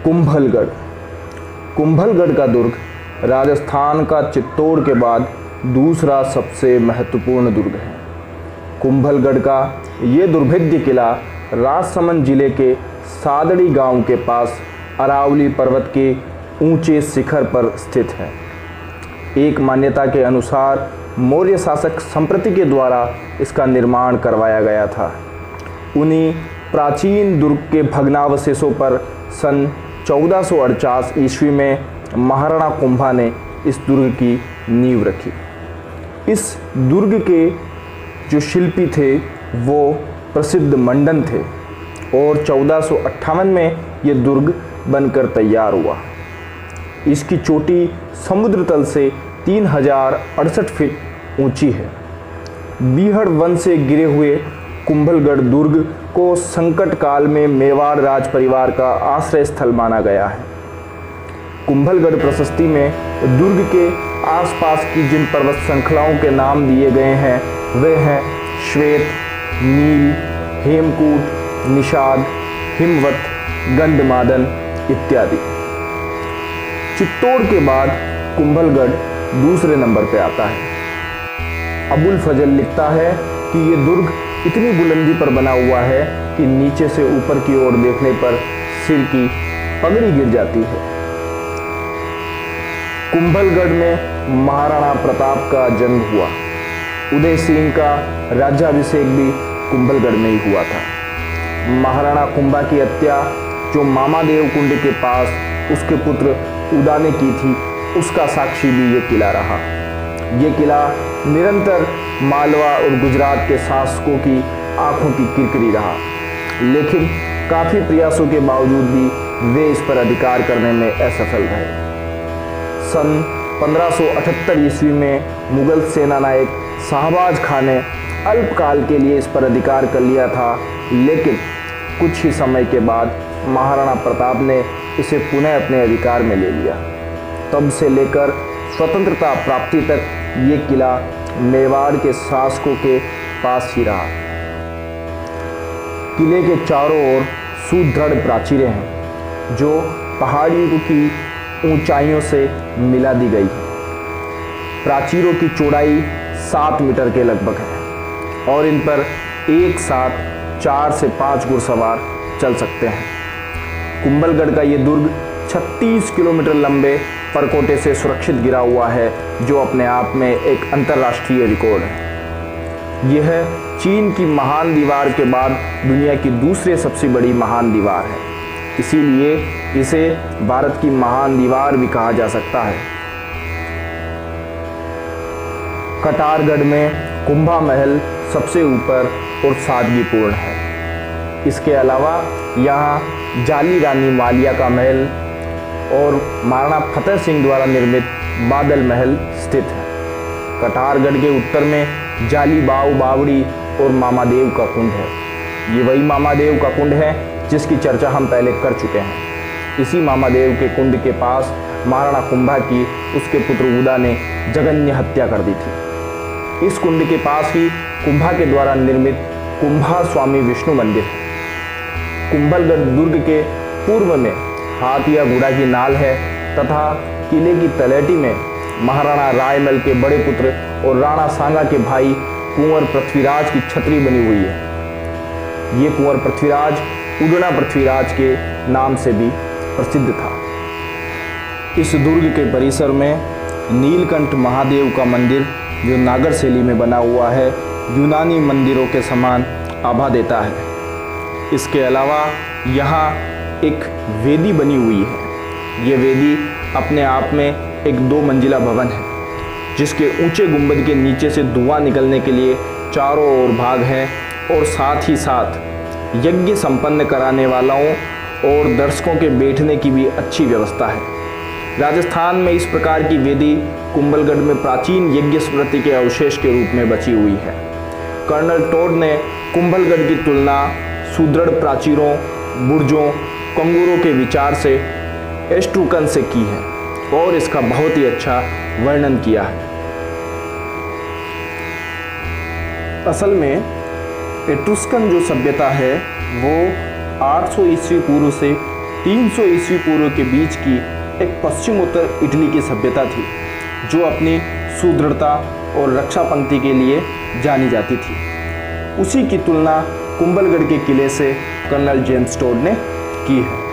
कुंभलगढ़। कुंभलगढ़ का दुर्ग राजस्थान का चित्तौड़ के बाद दूसरा सबसे महत्वपूर्ण दुर्ग है। कुंभलगढ़ का ये दुर्भेद्य किला राजसमंद जिले के सादड़ी गांव के पास अरावली पर्वत के ऊंचे शिखर पर स्थित है। एक मान्यता के अनुसार मौर्य शासक संप्रति के द्वारा इसका निर्माण करवाया गया था। उन्हीं प्राचीन दुर्ग के भग्नावशेषों पर सन 1448 ईस्वी में महाराणा कुंभा ने इस दुर्ग की नींव रखी। इस दुर्ग के जो शिल्पी थे वो प्रसिद्ध मंडन थे और 1458 में ये दुर्ग बनकर तैयार हुआ। इसकी चोटी समुद्र तल से 3068 फीट ऊंची है। बीहड़ वन से घिरे हुए कुंभलगढ़ दुर्ग को संकट काल में मेवाड़ राज परिवार का आश्रय स्थल माना गया है। कुंभलगढ़ प्रशस्ति में दुर्ग के आसपास की जिन पर्वत श्रृंखलाओं के नाम दिए गए हैं वे हैं श्वेत, नील, हेमकूट, निषाद, हिमवत, गंधमादन इत्यादि। चित्तौड़ के बाद कुंभलगढ़ दूसरे नंबर पे आता है। अबुल फजल लिखता है कि ये दुर्ग इतनी बुलंदी पर बना हुआ है कि नीचे से ऊपर की ओर देखने पर सिर की पगड़ी गिर जाती है। कुंभलगढ़ में महाराणा प्रताप का जन्म हुआ। उदय सिंह का राज्याभिषेक भी कुंभलगढ़ में ही हुआ था। महाराणा कुंभा की हत्या जो मामादेव कुंड के पास उसके पुत्र उदा ने की थी, उसका साक्षी भी ये किला रहा। ये किला निरंतर मालवा और गुजरात के शासकों की आंखों की किरकिरी रहा, लेकिन काफ़ी प्रयासों के बावजूद भी वे इस पर अधिकार करने में असफल रहे। सन 1578 ईस्वी में मुगल सेनानायक शाहबाज खान ने अल्पकाल के लिए इस पर अधिकार कर लिया था, लेकिन कुछ ही समय के बाद महाराणा प्रताप ने इसे पुनः अपने अधिकार में ले लिया। तब से लेकर स्वतंत्रता प्राप्ति तक ये किला मेवाड़ के शासकों के पास ही रहा। किले के चारों ओर सुदृढ़ प्राचीरें हैं जो पहाड़ियों की ऊंचाइयों से मिला दी गई है। प्राचीरों की चौड़ाई 7 मीटर के लगभग है और इन पर एक साथ 4 से 5 घुड़सवार चल सकते हैं। कुंभलगढ़ का ये दुर्ग 36 किलोमीटर लंबे परकोटे से सुरक्षित गिरा हुआ है, जो अपने आप में एक अंतर्राष्ट्रीय रिकॉर्ड है। यह चीन की महान दीवार के बाद दुनिया की दूसरी सबसे बड़ी महान दीवार है, इसीलिए इसे भारत की महान दीवार भी कहा जा सकता है। कटारगढ़ में कुंभा महल सबसे ऊपर और सादगीपूर्ण है। इसके अलावा यहाँ जाली रानी मालिया का महल और महाराणा फतेह सिंह द्वारा निर्मित बादल महल स्थित है। कटारगढ़ के उत्तर में जाली बाव बावड़ी और मामादेव का कुंड है। ये वही मामादेव का कुंड है जिसकी चर्चा हम पहले कर चुके हैं। इसी मामादेव के कुंड के पास महाराणा कुंभा की उसके पुत्र उदा ने जघन्य हत्या कर दी थी। इस कुंड के पास ही कुंभा के द्वारा निर्मित कुंभा स्वामी विष्णु मंदिर है। कुंभलगढ़ दुर्ग के पूर्व में हाथिया गुड़ा की नाल है तथा किले की तलहटी में महाराणा रायमल के बड़े पुत्र और राणा सांगा के भाई कुंवर पृथ्वीराज की छतरी बनी हुई है। ये कुंवर पृथ्वीराज उड़ना पृथ्वीराज के नाम से भी प्रसिद्ध था। इस दुर्ग के परिसर में नीलकंठ महादेव का मंदिर जो नागर शैली में बना हुआ है, यूनानी मंदिरों के समान आभा देता है। इसके अलावा यहाँ एक वेदी बनी हुई है। ये वेदी अपने आप में एक 2 मंजिला भवन है, जिसके ऊंचे गुंबद के नीचे से धुआं निकलने के लिए चारों ओर भाग हैं और साथ ही साथ यज्ञ संपन्न कराने वालों और दर्शकों के बैठने की भी अच्छी व्यवस्था है। राजस्थान में इस प्रकार की वेदी कुंभलगढ़ में प्राचीन यज्ञ स्मृति के अवशेष के रूप में बची हुई है। कर्नल टोड ने कुंभलगढ़ की तुलना सुदृढ़ प्राचीरों, बुर्जों, कंगूरों के विचार से एस्ट्रूकन से की है और इसका बहुत ही अच्छा वर्णन किया है। असल में एट्रुस्कन जो सभ्यता है वो 800 ईस्वी पूर्व से 300 ईस्वी पूर्व के बीच की एक पश्चिम उत्तर इटली की सभ्यता थी जो अपनी सुदृढ़ता और रक्षा पंक्ति के लिए जानी जाती थी। उसी की तुलना कुंभलगढ़ के किले से कर्नल जेम्स टोड ने की है।